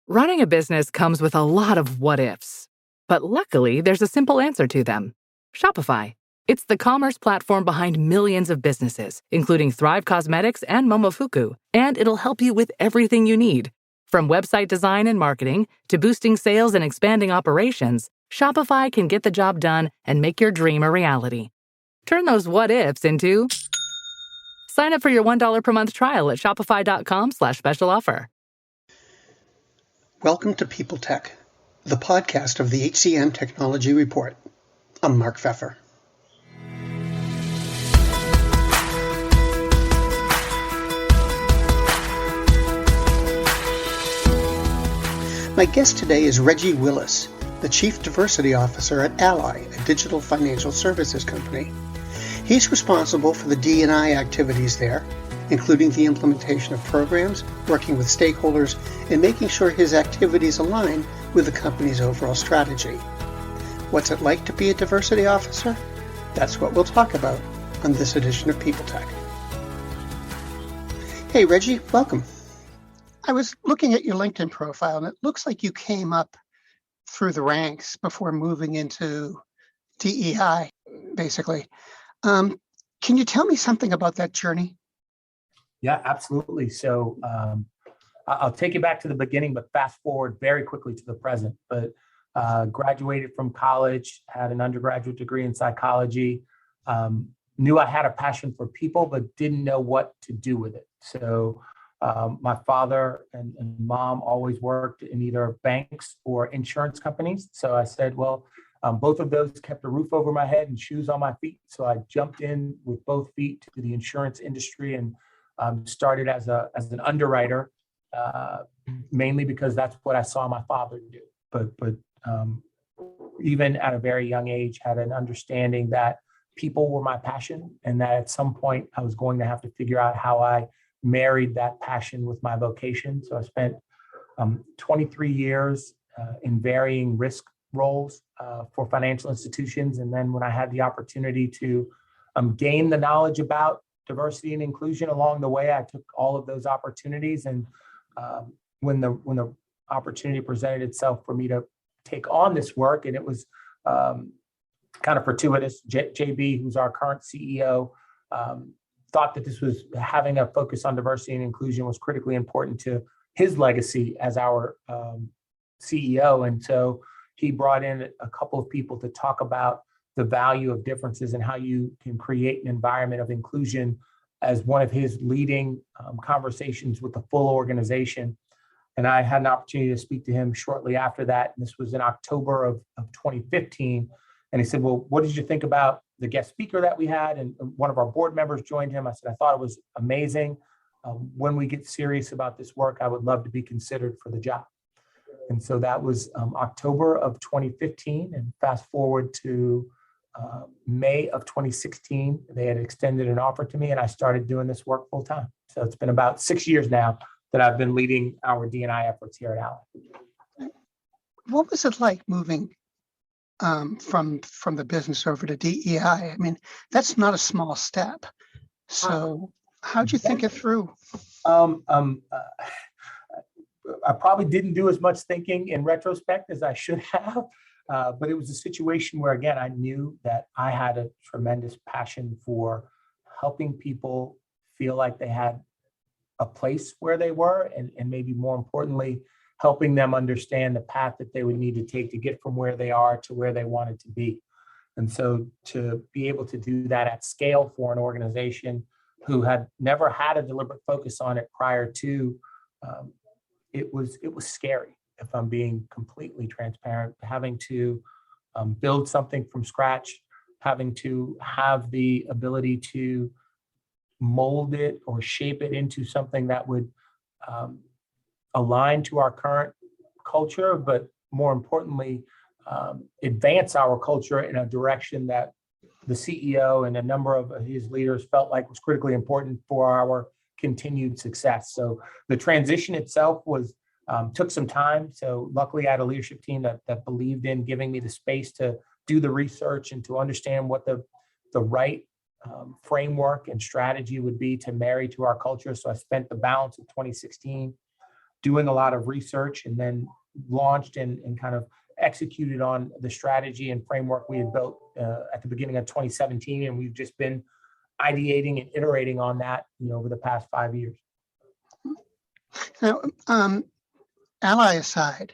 Running a business comes with a lot of what ifs, but luckily there's a simple answer to them. Shopify. It's the commerce platform behind millions of businesses, including Thrive Cosmetics and Momofuku, and it'll help you with everything you need. From website design and marketing to boosting sales and expanding operations, Shopify can get the job done and make your dream a reality. Turn those what ifs into... Sign up for your $1 per month trial at shopify.com/special offer. Welcome to PeopleTech, the podcast of the HCM Technology Report. I'm Mark Pfeffer. My guest today is Reggie Willis, the Chief Diversity Officer at Ally, a digital financial services company. He's responsible for the D&I activities there, including the implementation of programs, working with stakeholders, and making sure his activities align with the company's overall strategy. What's it like to be a diversity officer? That's what we'll talk about on this edition of PeopleTech. Hey, Reggie, welcome. I was looking at your LinkedIn profile, and it looks like you came up through the ranks before moving into DEI, basically. Can you tell me something about that journey? Yeah, absolutely. So I'll take you back to the beginning, but fast forward very quickly to the present. But graduated from college, had an undergraduate degree in psychology, knew I had a passion for people, but didn't know what to do with it. So my father and mom always worked in either banks or insurance companies. So I said, well, both of those kept a roof over my head and shoes on my feet. So I jumped in with both feet to the insurance industry and started as an underwriter, mainly because that's what I saw my father do. But even at a very young age, had an understanding that people were my passion, and that at some point I was going to have to figure out how I married that passion with my vocation. So I spent 23 years in varying risk roles for financial institutions, and then when I had the opportunity to gain the knowledge about diversity and inclusion along the way, I took all of those opportunities. And when the opportunity presented itself for me to take on this work, and it was kind of fortuitous, JB, who's our current CEO, thought that this was having a focus on diversity and inclusion was critically important to his legacy as our CEO. And so he brought in a couple of people to talk about the value of differences and how you can create an environment of inclusion as one of his leading conversations with the full organization. And I had an opportunity to speak to him shortly after that. And this was in October of 2015. And he said, well, what did you think about the guest speaker that we had? And one of our board members joined him. I said, I thought it was amazing. When we get serious about this work, I would love to be considered for the job. And so that was October of 2015. And fast forward to May of 2016, they had extended an offer to me, and I started doing this work full time. So it's been about 6 years now that I've been leading our D&I efforts here at Ally. What was it like moving from the business over to DEI? I mean, that's not a small step. So how'd you think it through? I probably didn't do as much thinking in retrospect as I should have, but it was a situation where, again, I knew that I had a tremendous passion for helping people feel like they had a place where they were, and maybe more importantly, helping them understand the path that they would need to take to get from where they are to where they wanted to be. And so to be able to do that at scale for an organization who had never had a deliberate focus on it prior to, it was scary, if I'm being completely transparent, having to build something from scratch, having to have the ability to mold it or shape it into something that would align to our current culture, but more importantly, advance our culture in a direction that the CEO and a number of his leaders felt like was critically important for our continued success. So the transition itself was took some time. So luckily I had a leadership team that believed in giving me the space to do the research and to understand what the right framework and strategy would be to marry to our culture. So I spent the balance of 2016 doing a lot of research and then launched and kind of executed on the strategy and framework we had built at the beginning of 2017. And we've just been ideating and iterating on that, over the past 5 years. Now, Ally aside,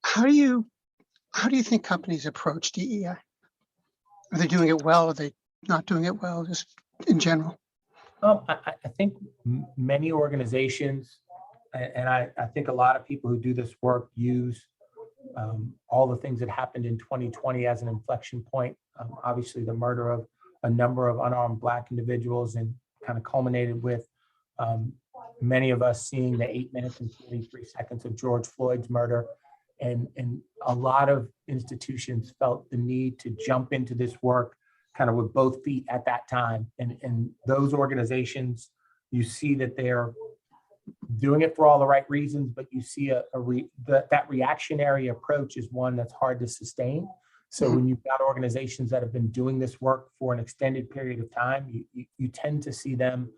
how do you think companies approach DEI? Are they doing it well? Are they not doing it well, just in general? I think many organizations, and I think a lot of people who do this work use all the things that happened in 2020 as an inflection point. Obviously, the murder of a number of unarmed Black individuals, and kind of culminated with many of us seeing the 8 minutes and 43 seconds of George Floyd's murder. And a lot of institutions felt the need to jump into this work kind of with both feet at that time. And those organizations, you see that they're doing it for all the right reasons, but you see that reactionary approach is one that's hard to sustain. So when you've got organizations that have been doing this work for an extended period of time, you tend to see them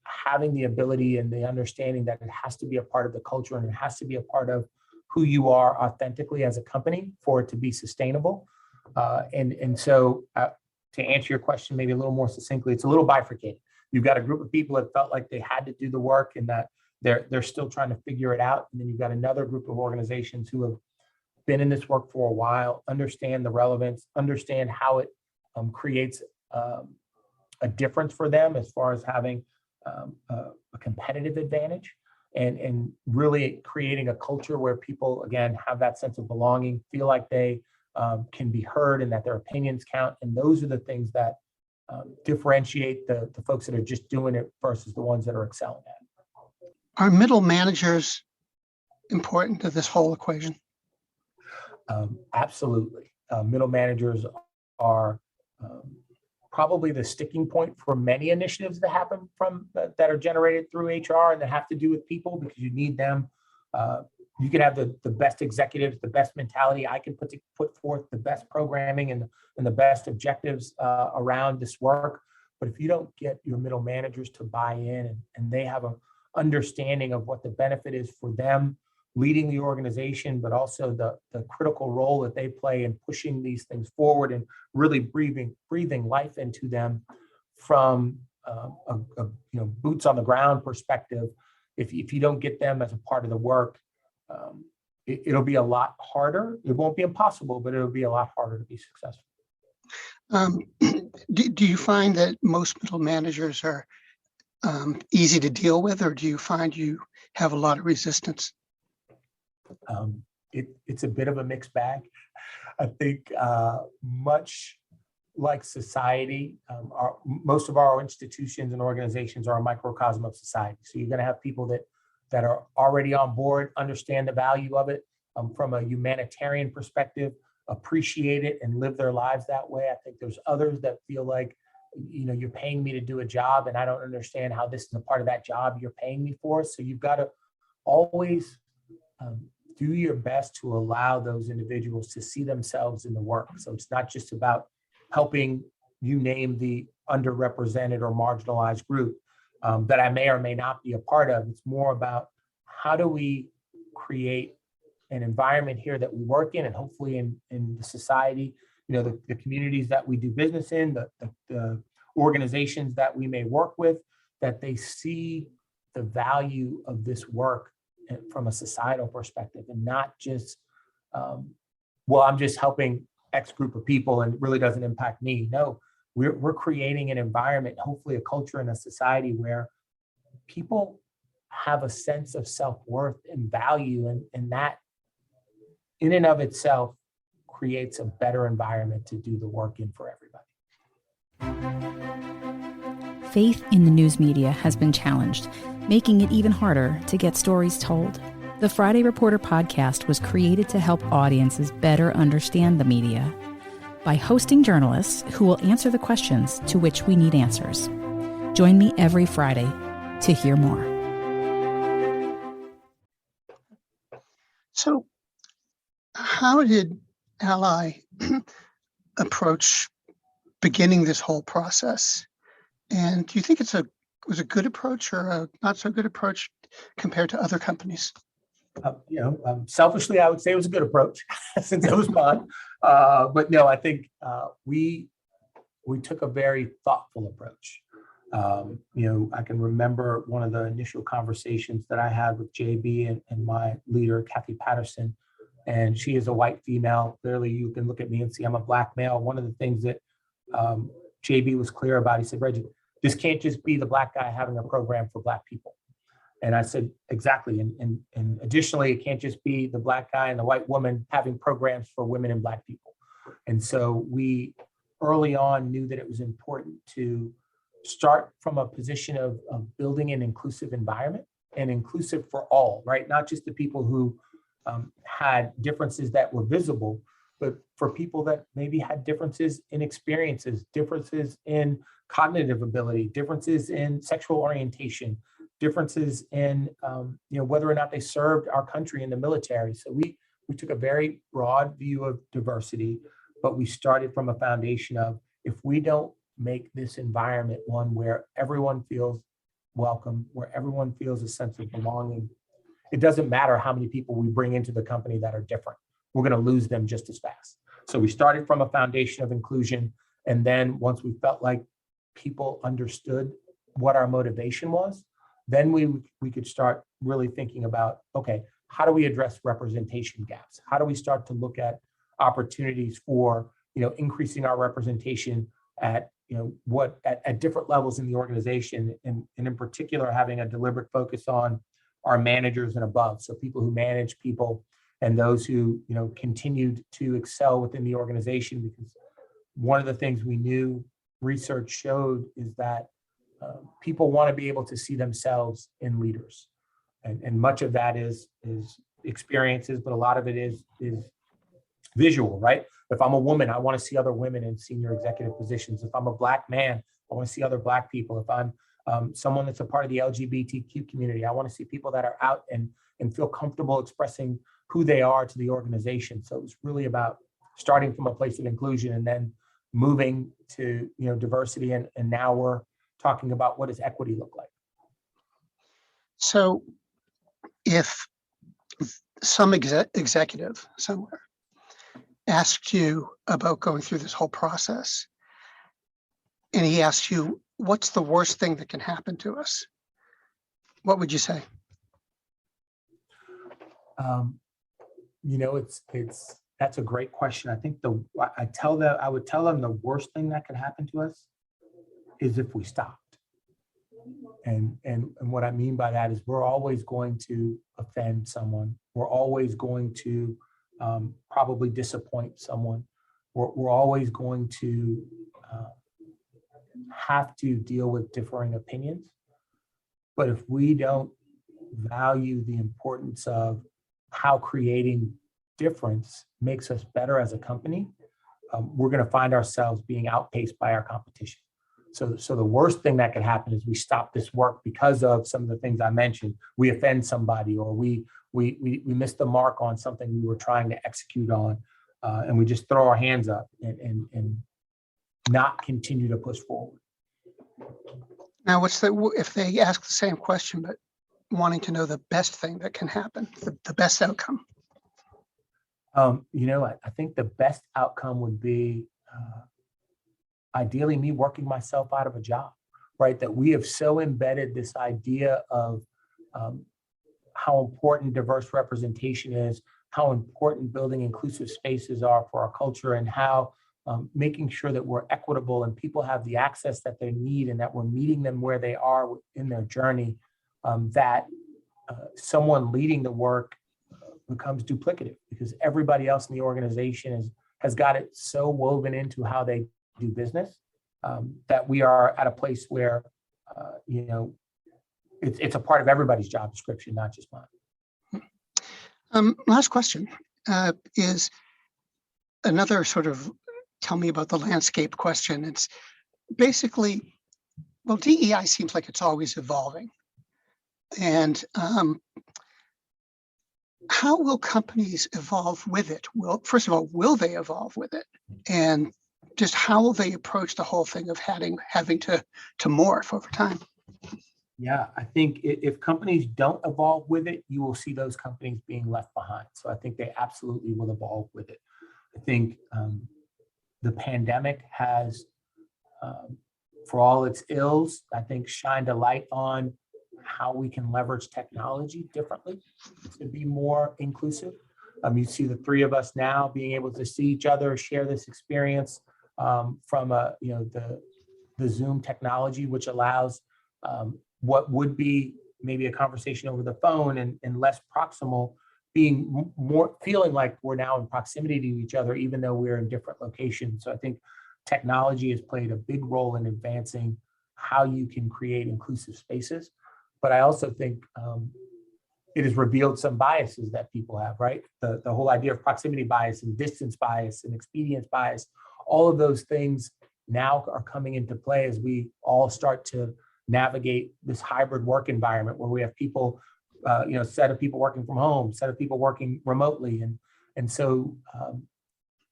having the ability and the understanding that it has to be a part of the culture, and it has to be a part of who you are authentically as a company for it to be sustainable. So to answer your question maybe a little more succinctly, it's a little bifurcated. You've got a group of people that felt like they had to do the work and that they're still trying to figure it out. And then you've got another group of organizations who have been in this work for a while, understand the relevance, understand how it creates a difference for them as far as having a competitive advantage, and really creating a culture where people, again, have that sense of belonging, feel like they can be heard and that their opinions count. And those are the things that differentiate the folks that are just doing it versus the ones that are excelling at it. Are middle managers important to this whole equation? Absolutely. Middle managers are probably the sticking point for many initiatives that happen that are generated through HR and that have to do with people, because you need them. You can have the best executives, the best mentality. I can put forth the best programming and the best objectives around this work. But if you don't get your middle managers to buy in and they have an understanding of what the benefit is for them leading the organization, but also the critical role that they play in pushing these things forward and really breathing life into them from a boots on the ground perspective. If you don't get them as a part of the work, it'll be a lot harder. It won't be impossible, but it'll be a lot harder to be successful. Do you find that most middle managers are easy to deal with, or do you find you have a lot of resistance? It's a bit of a mixed bag. I think much like society, most of our institutions and organizations are a microcosm of society. So you're going to have people that are already on board, understand the value of it from a humanitarian perspective, appreciate it and live their lives that way. I think there's others that feel like, you're paying me to do a job and I don't understand how this is a part of that job you're paying me for. So you've got to always do your best to allow those individuals to see themselves in the work. So it's not just about helping you name the underrepresented or marginalized group that I may or may not be a part of. It's more about how do we create an environment here that we work in, and hopefully in the society, the communities that we do business in, the organizations that we may work with, that they see the value of this work from a societal perspective, and not just, I'm just helping X group of people and it really doesn't impact me. No, we're creating an environment, hopefully a culture and a society where people have a sense of self-worth and value, and that in and of itself creates a better environment to do the work in for everybody. Faith in the news media has been challenged, making it even harder to get stories told. The Friday Reporter podcast was created to help audiences better understand the media by hosting journalists who will answer the questions to which we need answers. Join me every Friday to hear more. So, how did Ally approach beginning this whole process? And do you think it was a good approach or a not so good approach? compared to other companies? Selfishly, I would say it was a good approach since it was mine. But no, I think we took a very thoughtful approach. I can remember one of the initial conversations that I had with JB and my leader, Kathy Patterson, and she is a white female. Clearly, you can look at me and see I'm a Black male. One of the things that JB was clear about, he said, Reggie, this can't just be the Black guy having a program for Black people. And I said, exactly. And additionally, it can't just be the Black guy and the white woman having programs for women and Black people. And so we early on knew that it was important to start from a position of building an inclusive environment, and inclusive for all, right? Not just the people who had differences that were visible, but for people that maybe had differences in experiences, differences in cognitive ability, differences in sexual orientation, differences in whether or not they served our country in the military. So we took a very broad view of diversity, but we started from a foundation of, if we don't make this environment one where everyone feels welcome, where everyone feels a sense of belonging, it doesn't matter how many people we bring into the company that are different. We're going to lose them just as fast. So we started from a foundation of inclusion. And then once we felt like people understood what our motivation was, then we could start really thinking about, okay, how do we address representation gaps? How do we start to look at opportunities for, increasing our representation at, at different levels in the organization, and in particular, having a deliberate focus on our managers and above. So people who manage people and those who, continued to excel within the organization, because one of the things we knew research showed is that people want to be able to see themselves in leaders. And much of that is experiences, but a lot of it is visual, right? If I'm a woman, I want to see other women in senior executive positions. If I'm a Black man, I want to see other Black people. If I'm someone that's a part of the LGBTQ community, I want to see people that are out and feel comfortable expressing who they are to the organization. So it was really about starting from a place of inclusion and then moving to diversity, and now we're talking about, what does equity look like? So if some executive somewhere asked you about going through this whole process, and he asked you, what's the worst thing that can happen to us? What would you say? That's a great question. I think I would tell them the worst thing that could happen to us is if we stopped. And what I mean by that is, we're always going to offend someone. We're always going to probably disappoint someone. We're always going to have to deal with differing opinions. But if we don't value the importance of how creating difference makes us better as a company, we're going to find ourselves being outpaced by our competition. So the worst thing that could happen is we stop this work because of some of the things I mentioned. We offend somebody, or we missed the mark on something we were trying to execute on, and we just throw our hands up and not continue to push forward. Now, if they ask the same question, but wanting to know the best thing that can happen, the best outcome? I think the best outcome would be ideally me working myself out of a job, right? That we have so embedded this idea of how important diverse representation is, how important building inclusive spaces are for our culture, and how making sure that we're equitable and people have the access that they need, and that we're meeting them where they are in their journey, that someone leading the work becomes duplicative, because everybody else in the organization has got it so woven into how they do business, that we are at a place where it's a part of everybody's job description, not just mine. Last question is another sort of tell me about the landscape question. It's basically, well, DEI seems like it's always evolving. And how will companies evolve with it? First of all, will they evolve with it? And just how will they approach the whole thing of having to morph over time? Yeah, I think if companies don't evolve with it, you will see those companies being left behind. So I think they absolutely will evolve with it. I think the pandemic has, for all its ills, I think shined a light on how we can leverage technology differently to be more inclusive. You see the three of us now being able to see each other, share this experience from the Zoom technology, which allows what would be maybe a conversation over the phone and less proximal, being more feeling like we're now in proximity to each other, even though we're in different locations. So I think technology has played a big role in advancing how you can create inclusive spaces. But I also think it has revealed some biases that people have, right? The whole idea of proximity bias and distance bias and expedience bias, all of those things now are coming into play as we all start to navigate this hybrid work environment where we have people, set of people working from home, set of people working remotely. And so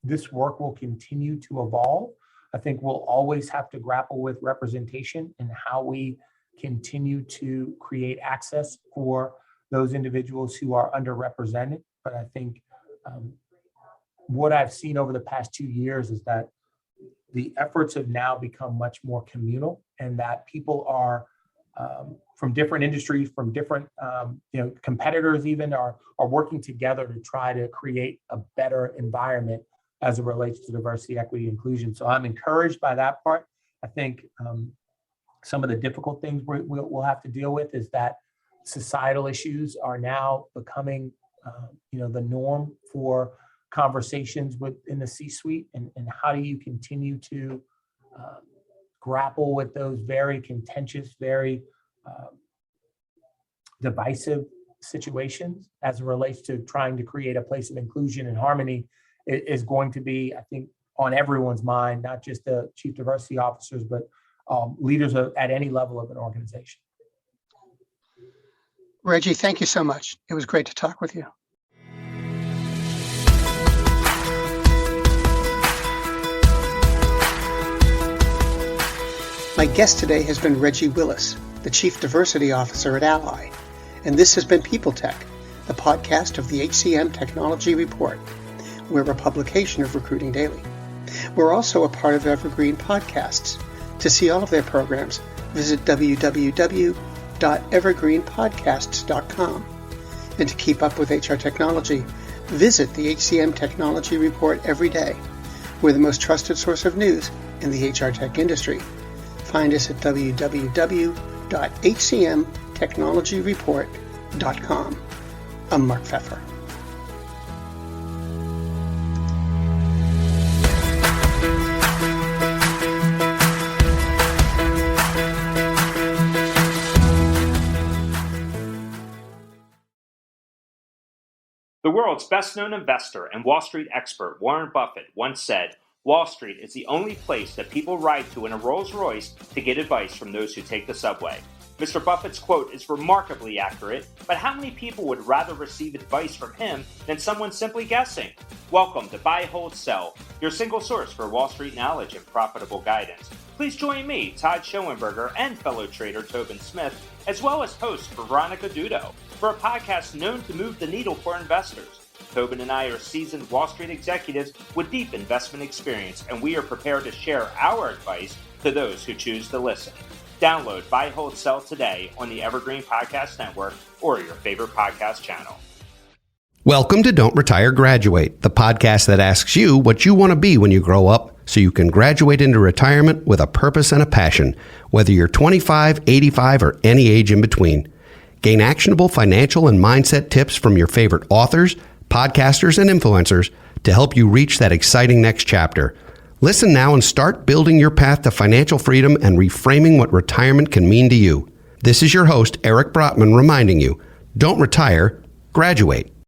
this work will continue to evolve. I think we'll always have to grapple with representation and how we continue to create access for those individuals who are underrepresented. But I think what I've seen over the past 2 years is that the efforts have now become much more communal, and that people are from different industries, from different competitors even are working together to try to create a better environment as it relates to diversity, equity, inclusion. So I'm encouraged by that part. I think some of the difficult things we'll have to deal with is that societal issues are now becoming the norm for conversations within the C-suite, and how do you continue to grapple with those very contentious, very divisive situations as it relates to trying to create a place of inclusion and harmony is going to be, I think, on everyone's mind, not just the chief diversity officers, but leaders at any level of an organization. Reggie, thank you so much. It was great to talk with you. My guest today has been Reggie Willis, the Chief Diversity Officer at Ally, and this has been PeopleTech, the podcast of the HCM Technology Report. We're a publication of Recruiting Daily. We're also a part of Evergreen Podcasts. To see all of their programs, visit www.evergreenpodcasts.com. And to keep up with HR technology, visit the HCM Technology Report every day. We're the most trusted source of news in the HR tech industry. Find us at www.hcmtechnologyreport.com. I'm Mark Pfeffer. The world's best-known investor and Wall Street expert Warren Buffett once said, "Wall Street is the only place that people ride to in a Rolls-Royce to get advice from those who take the subway." Mr. Buffett's quote is remarkably accurate, but how many people would rather receive advice from him than someone simply guessing? Welcome to Buy, Hold, Sell, your single source for Wall Street knowledge and profitable guidance. Please join me, Todd Schoenberger, and fellow trader Tobin Smith, as well as host Veronica Dudo, for a podcast known to move the needle for investors. Tobin and I are seasoned Wall Street executives with deep investment experience, and we are prepared to share our advice to those who choose to listen. Download Buy, Hold, Sell today on the Evergreen Podcast Network or your favorite podcast channel. Welcome to Don't Retire, Graduate, the podcast that asks you what you want to be when you grow up so you can graduate into retirement with a purpose and a passion, whether you're 25, 85, or any age in between. Gain actionable financial and mindset tips from your favorite authors, podcasters, and influencers to help you reach that exciting next chapter. Listen now and start building your path to financial freedom and reframing what retirement can mean to you. This is your host, Eric Brotman, reminding you, don't retire, graduate.